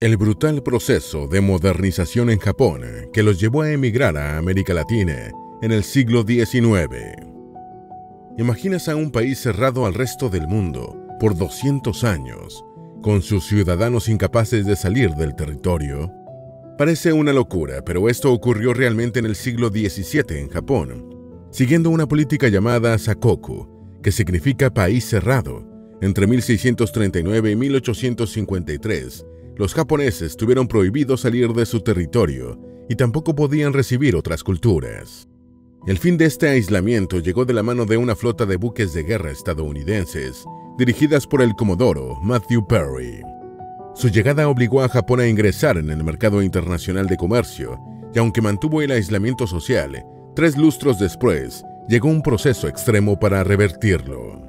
El brutal proceso de modernización en Japón que los llevó a emigrar a América Latina en el siglo XIX. ¿Imaginas a un país cerrado al resto del mundo por 200 años, con sus ciudadanos incapaces de salir del territorio? Parece una locura, pero esto ocurrió realmente en el siglo XVII en Japón, siguiendo una política llamada Sakoku, que significa país cerrado. Entre 1639 y 1853, los japoneses tuvieron prohibido salir de su territorio y tampoco podían recibir otras culturas. El fin de este aislamiento llegó de la mano de una flota de buques de guerra estadounidenses, dirigidas por el comodoro Matthew Perry. Su llegada obligó a Japón a ingresar en el mercado internacional de comercio, y aunque mantuvo el aislamiento social, 3 lustros después, llegó un proceso extremo para revertirlo.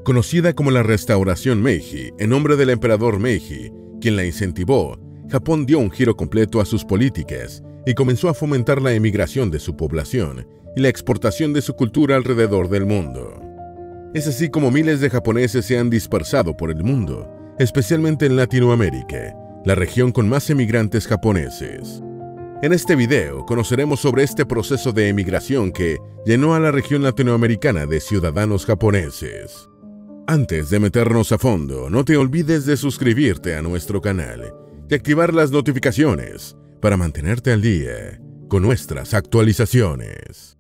Conocida como la Restauración Meiji, en nombre del emperador Meiji, quien la incentivó, Japón dio un giro completo a sus políticas y comenzó a fomentar la emigración de su población y la exportación de su cultura alrededor del mundo. Es así como miles de japoneses se han dispersado por el mundo, especialmente en Latinoamérica, la región con más emigrantes japoneses. En este video conoceremos sobre este proceso de emigración que llenó a la región latinoamericana de ciudadanos japoneses. Antes de meternos a fondo, no te olvides de suscribirte a nuestro canal y activar las notificaciones para mantenerte al día con nuestras actualizaciones.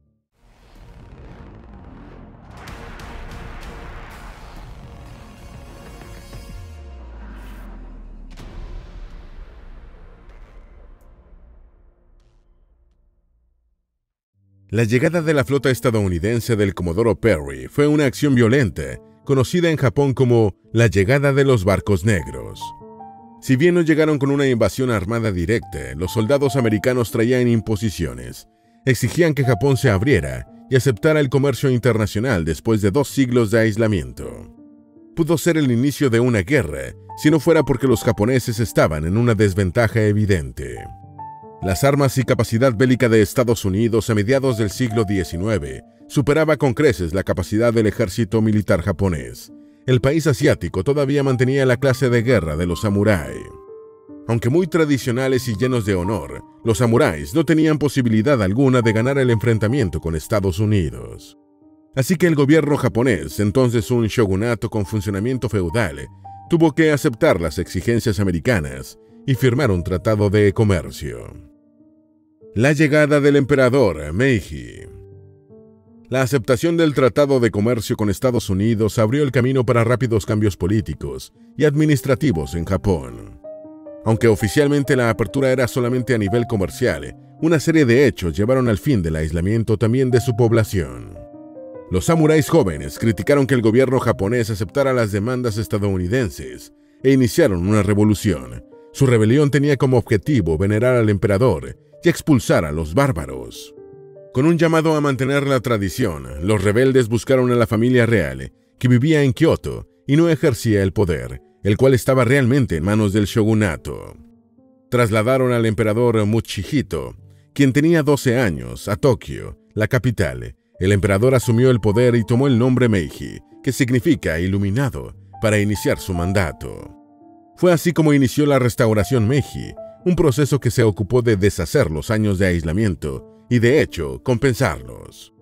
La llegada de la flota estadounidense del comodoro Perry fue una acción violenta, conocida en Japón como la llegada de los barcos negros. Si bien no llegaron con una invasión armada directa, los soldados americanos traían imposiciones. Exigían que Japón se abriera y aceptara el comercio internacional después de 2 siglos de aislamiento. Pudo ser el inicio de una guerra, si no fuera porque los japoneses estaban en una desventaja evidente. Las armas y capacidad bélica de Estados Unidos a mediados del siglo XIX superaba con creces la capacidad del ejército militar japonés. El país asiático todavía mantenía la clase de guerra de los samurái. Aunque muy tradicionales y llenos de honor, los samuráis no tenían posibilidad alguna de ganar el enfrentamiento con Estados Unidos. Así que el gobierno japonés, entonces un shogunato con funcionamiento feudal, tuvo que aceptar las exigencias americanas y firmar un tratado de comercio. La llegada del emperador Meiji. La aceptación del Tratado de Comercio con Estados Unidos abrió el camino para rápidos cambios políticos y administrativos en Japón. Aunque oficialmente la apertura era solamente a nivel comercial, una serie de hechos llevaron al fin del aislamiento también de su población. Los samuráis jóvenes criticaron que el gobierno japonés aceptara las demandas estadounidenses e iniciaron una revolución. Su rebelión tenía como objetivo venerar al emperador y expulsar a los bárbaros. Con un llamado a mantener la tradición, los rebeldes buscaron a la familia real, que vivía en Kioto y no ejercía el poder, el cual estaba realmente en manos del shogunato. Trasladaron al emperador Muchihito, quien tenía 12 años, a Tokio, la capital. El emperador asumió el poder y tomó el nombre Meiji, que significa iluminado, para iniciar su mandato. Fue así como inició la Restauración Meiji, un proceso que se ocupó de deshacer los años de aislamiento y, de hecho, compensarlos.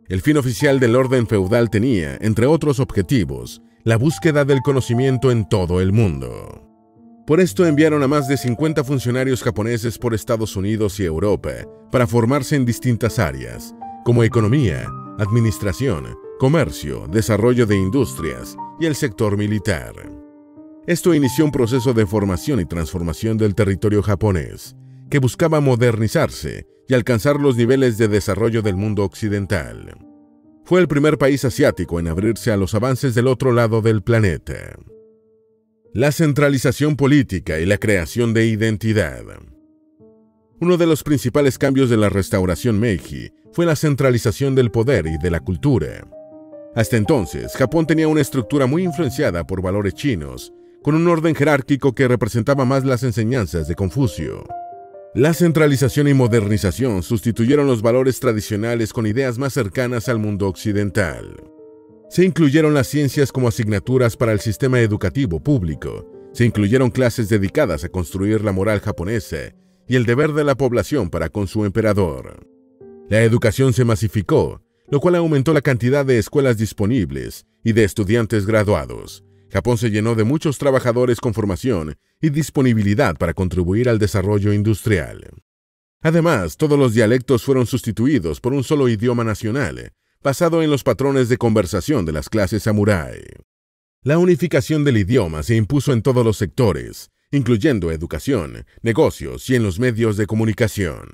El fin oficial del orden feudal tenía, entre otros objetivos, la búsqueda del conocimiento en todo el mundo. Por esto enviaron a más de 50 funcionarios japoneses por Estados Unidos y Europa para formarse en distintas áreas, como economía, administración, comercio, desarrollo de industrias y el sector militar. Esto inició un proceso de formación y transformación del territorio japonés, que buscaba modernizarse y alcanzar los niveles de desarrollo del mundo occidental. Fue el primer país asiático en abrirse a los avances del otro lado del planeta. La centralización política y la creación de identidad. Uno de los principales cambios de la Restauración Meiji fue la centralización del poder y de la cultura. Hasta entonces, Japón tenía una estructura muy influenciada por valores chinos, con un orden jerárquico que representaba más las enseñanzas de Confucio. La centralización y modernización sustituyeron los valores tradicionales con ideas más cercanas al mundo occidental. Se incluyeron las ciencias como asignaturas para el sistema educativo público, Se incluyeron clases dedicadas a construir la moral japonesa y el deber de la población para con su emperador. La educación se masificó, lo cual aumentó la cantidad de escuelas disponibles y de estudiantes graduados. Japón se llenó de muchos trabajadores con formación y disponibilidad para contribuir al desarrollo industrial. Además, todos los dialectos fueron sustituidos por un solo idioma nacional, basado en los patrones de conversación de las clases samurái. La unificación del idioma se impuso en todos los sectores, incluyendo educación, negocios y en los medios de comunicación.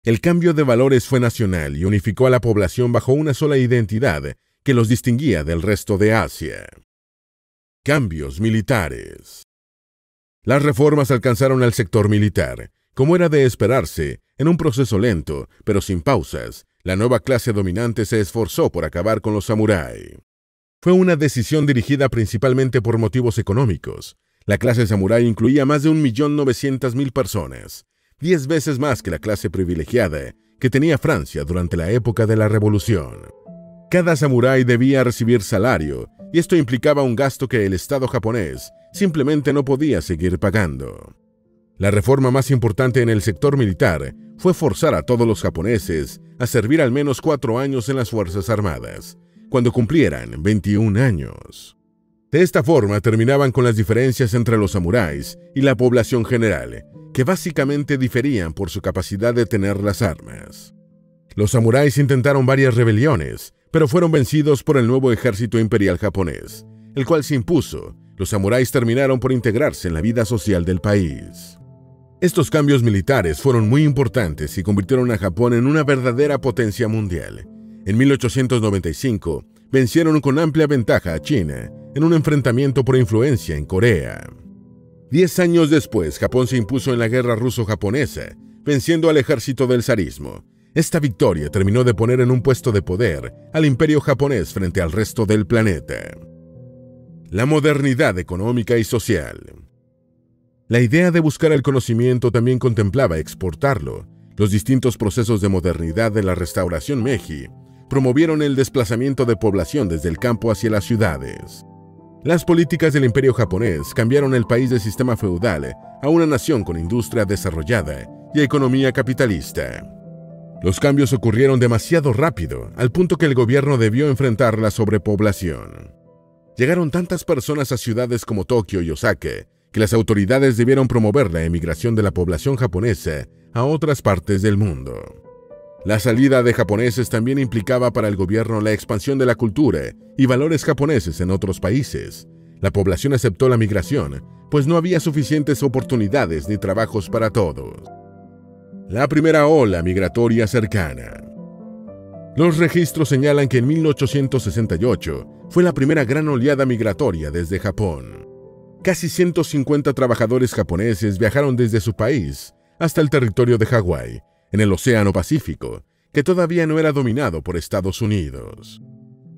El cambio de valores fue nacional y unificó a la población bajo una sola identidad que los distinguía del resto de Asia. Cambios militares. Las reformas alcanzaron al sector militar. Como era de esperarse, en un proceso lento, pero sin pausas, la nueva clase dominante se esforzó por acabar con los samurái. Fue una decisión dirigida principalmente por motivos económicos. La clase samurái incluía más de 1.900.000 personas, 10 veces más que la clase privilegiada que tenía Francia durante la época de la Revolución. Cada samurái debía recibir salario, y esto implicaba un gasto que el Estado japonés simplemente no podía seguir pagando. La reforma más importante en el sector militar fue forzar a todos los japoneses a servir al menos 4 años en las Fuerzas Armadas, cuando cumplieran 21 años. De esta forma terminaban con las diferencias entre los samuráis y la población general, que básicamente diferían por su capacidad de tener las armas. Los samuráis intentaron varias rebeliones, pero fueron vencidos por el nuevo ejército imperial japonés, el cual se impuso. Los samuráis terminaron por integrarse en la vida social del país. Estos cambios militares fueron muy importantes y convirtieron a Japón en una verdadera potencia mundial. En 1895, vencieron con amplia ventaja a China en un enfrentamiento por influencia en Corea. 10 años después, Japón se impuso en la guerra ruso-japonesa, venciendo al ejército del zarismo. Esta victoria terminó de poner en un puesto de poder al imperio japonés frente al resto del planeta. La modernidad económica y social. La idea de buscar el conocimiento también contemplaba exportarlo. Los distintos procesos de modernidad de la restauración Meiji promovieron el desplazamiento de población desde el campo hacia las ciudades. Las políticas del imperio japonés cambiaron el país de sistema feudal a una nación con industria desarrollada y economía capitalista. Los cambios ocurrieron demasiado rápido, al punto que el gobierno debió enfrentar la sobrepoblación. Llegaron tantas personas a ciudades como Tokio y Osaka que las autoridades debieron promover la emigración de la población japonesa a otras partes del mundo. La salida de japoneses también implicaba para el gobierno la expansión de la cultura y valores japoneses en otros países. La población aceptó la migración, pues no había suficientes oportunidades ni trabajos para todos. La primera ola migratoria cercana. Los registros señalan que en 1868 fue la primera gran oleada migratoria desde Japón. Casi 150 trabajadores japoneses viajaron desde su país hasta el territorio de Hawái, en el Océano Pacífico, que todavía no era dominado por Estados Unidos.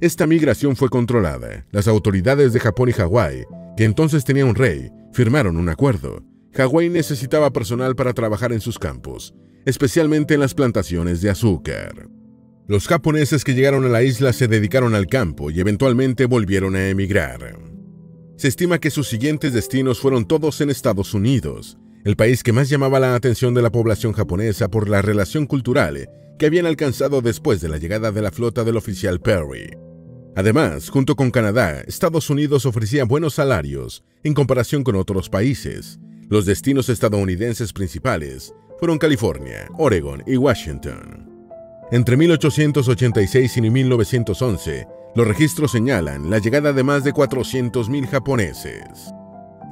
Esta migración fue controlada. Las autoridades de Japón y Hawái, que entonces tenía un rey, firmaron un acuerdo. Hawái necesitaba personal para trabajar en sus campos, especialmente en las plantaciones de azúcar. Los japoneses que llegaron a la isla se dedicaron al campo y eventualmente volvieron a emigrar. Se estima que sus siguientes destinos fueron todos en Estados Unidos, el país que más llamaba la atención de la población japonesa por la relación cultural que habían alcanzado después de la llegada de la flota del oficial Perry. Además, junto con Canadá, Estados Unidos ofrecía buenos salarios en comparación con otros países. Los destinos estadounidenses principales fueron California, Oregon y Washington. Entre 1886 y 1911, los registros señalan la llegada de más de 400.000 japoneses.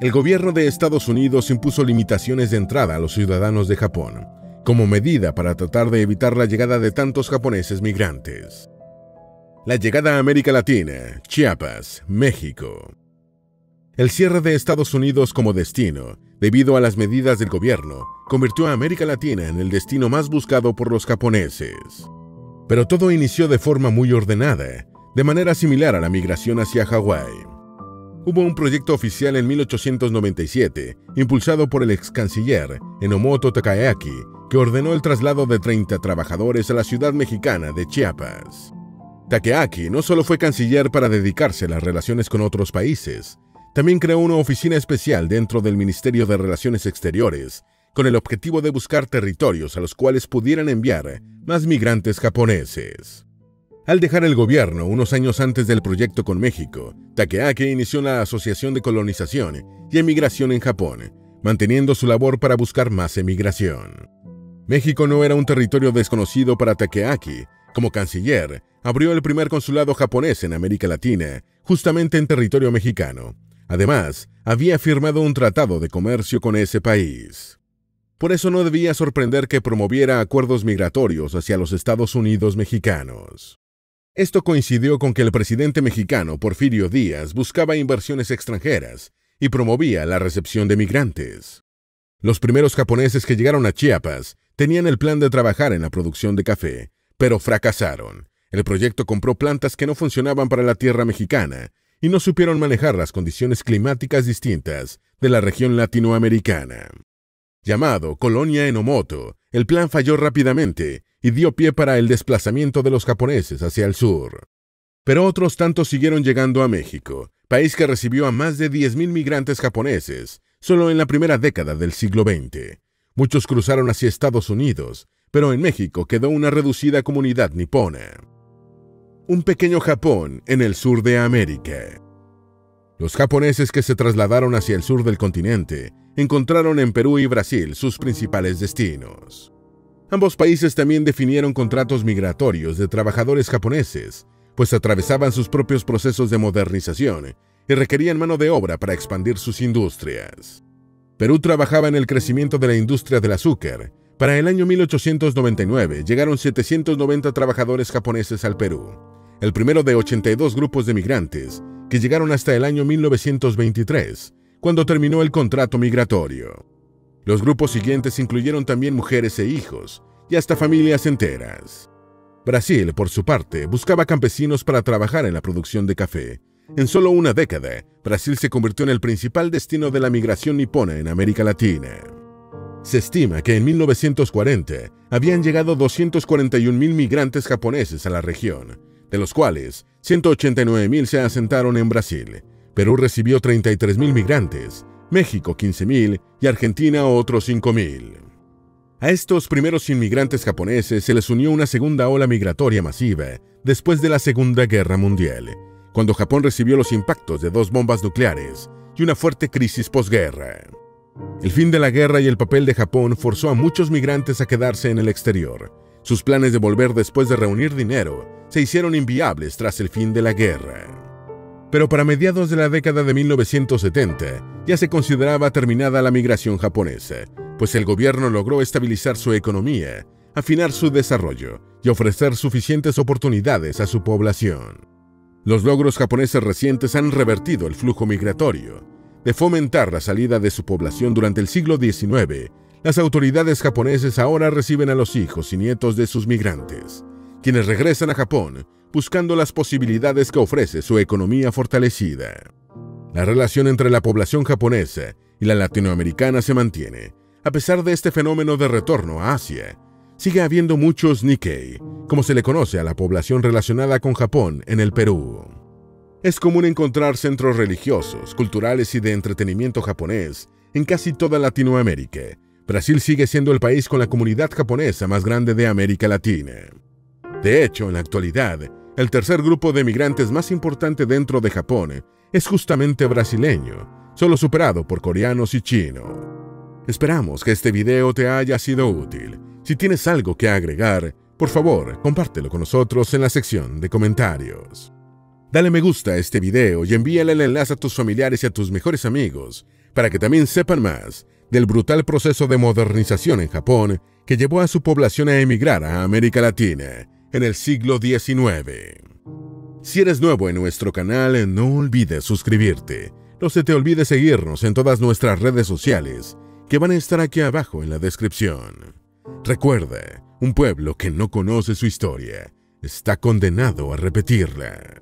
El gobierno de Estados Unidos impuso limitaciones de entrada a los ciudadanos de Japón, como medida para tratar de evitar la llegada de tantos japoneses migrantes. La llegada a América Latina, Chiapas, México. El cierre de Estados Unidos como destino, debido a las medidas del gobierno, convirtió a América Latina en el destino más buscado por los japoneses. Pero todo inoció de forma muy ordenada, de manera similar a la migración hacia Hawái. Hubo un proyecto oficial en 1897, impulsado por el ex canciller Enomoto Takayaki, que ordenó el traslado de 30 trabajadores a la ciudad mexicana de Chiapas. Takayaki no solo fue canciller para dedicarse a las relaciones con otros países, También creó una oficina especial dentro del Ministerio de Relaciones Exteriores, con el objetivo de buscar territorios a los cuales pudieran enviar más migrantes japoneses. Al dejar el gobierno unos años antes del proyecto con México, Takeaki inició la Asociación de Colonización y Emigración en Japón, manteniendo su labor para buscar más emigración. México no era un territorio desconocido para Takeaki. Como canciller, abrió el primer consulado japonés en América Latina, justamente en territorio mexicano. Además, había firmado un tratado de comercio con ese país. Por eso no debía sorprender que promoviera acuerdos migratorios hacia los Estados Unidos mexicanos. Esto coincidió con que el presidente mexicano Porfirio Díaz buscaba inversiones extranjeras y promovía la recepción de migrantes. Los primeros japoneses que llegaron a Chiapas tenían el plan de trabajar en la producción de café, pero fracasaron. El proyecto compró plantas que no funcionaban para la tierra mexicana y no supieron manejar las condiciones climáticas distintas de la región latinoamericana. Llamado Colonia Enomoto, el plan falló rápidamente y dio pie para el desplazamiento de los japoneses hacia el sur. Pero otros tantos siguieron llegando a México, país que recibió a más de 10.000 migrantes japoneses solo en la primera década del siglo XX. Muchos cruzaron hacia Estados Unidos, pero en México quedó una reducida comunidad nipona. Un pequeño Japón en el sur de América. Los japoneses que se trasladaron hacia el sur del continente encontraron en Perú y Brasil sus principales destinos. Ambos países también definieron contratos migratorios de trabajadores japoneses, pues atravesaban sus propios procesos de modernización y requerían mano de obra para expandir sus industrias. Perú trabajaba en el crecimiento de la industria del azúcar. Para el año 1899 llegaron 790 trabajadores japoneses al Perú, el primero de 82 grupos de migrantes que llegaron hasta el año 1923, cuando terminó el contrato migratorio. Los grupos siguientes incluyeron también mujeres e hijos, y hasta familias enteras. Brasil, por su parte, buscaba campesinos para trabajar en la producción de café. En solo una década, Brasil se convirtió en el principal destino de la migración nipona en América Latina. Se estima que en 1940 habían llegado 241.000 migrantes japoneses a la región, de los cuales 189.000 se asentaron en Brasil. Perú recibió 33.000 migrantes, México 15.000 y Argentina otros 5.000. A estos primeros inmigrantes japoneses se les unió una segunda ola migratoria masiva después de la Segunda Guerra Mundial, cuando Japón recibió los impactos de 2 bombas nucleares y una fuerte crisis posguerra. El fin de la guerra y el papel de Japón forzó a muchos migrantes a quedarse en el exterior. Sus planes de volver después de reunir dinero se hicieron inviables tras el fin de la guerra. Pero para mediados de la década de 1970 ya se consideraba terminada la migración japonesa, pues el gobierno logró estabilizar su economía, afinar su desarrollo y ofrecer suficientes oportunidades a su población. Los logros japoneses recientes han revertido el flujo migratorio. De fomentar la salida de su población durante el siglo XIX, las autoridades japonesas ahora reciben a los hijos y nietos de sus migrantes, quienes regresan a Japón buscando las posibilidades que ofrece su economía fortalecida. La relación entre la población japonesa y la latinoamericana se mantiene. A pesar de este fenómeno de retorno a Asia, sigue habiendo muchos Nikkei, como se le conoce a la población relacionada con Japón en el Perú. Es común encontrar centros religiosos, culturales y de entretenimiento japonés en casi toda Latinoamérica. Brasil sigue siendo el país con la comunidad japonesa más grande de América Latina. De hecho, en la actualidad, el tercer grupo de migrantes más importante dentro de Japón es justamente brasileño, solo superado por coreanos y chinos. Esperamos que este video te haya sido útil. Si tienes algo que agregar, por favor, compártelo con nosotros en la sección de comentarios. Dale me gusta a este video y envíale el enlace a tus familiares y a tus mejores amigos para que también sepan más del brutal proceso de modernización en Japón que llevó a su población a emigrar a América Latina en el siglo XIX. Si eres nuevo en nuestro canal, no olvides suscribirte. No se te olvide seguirnos en todas nuestras redes sociales que van a estar aquí abajo en la descripción. Recuerda, un pueblo que no conoce su historia está condenado a repetirla.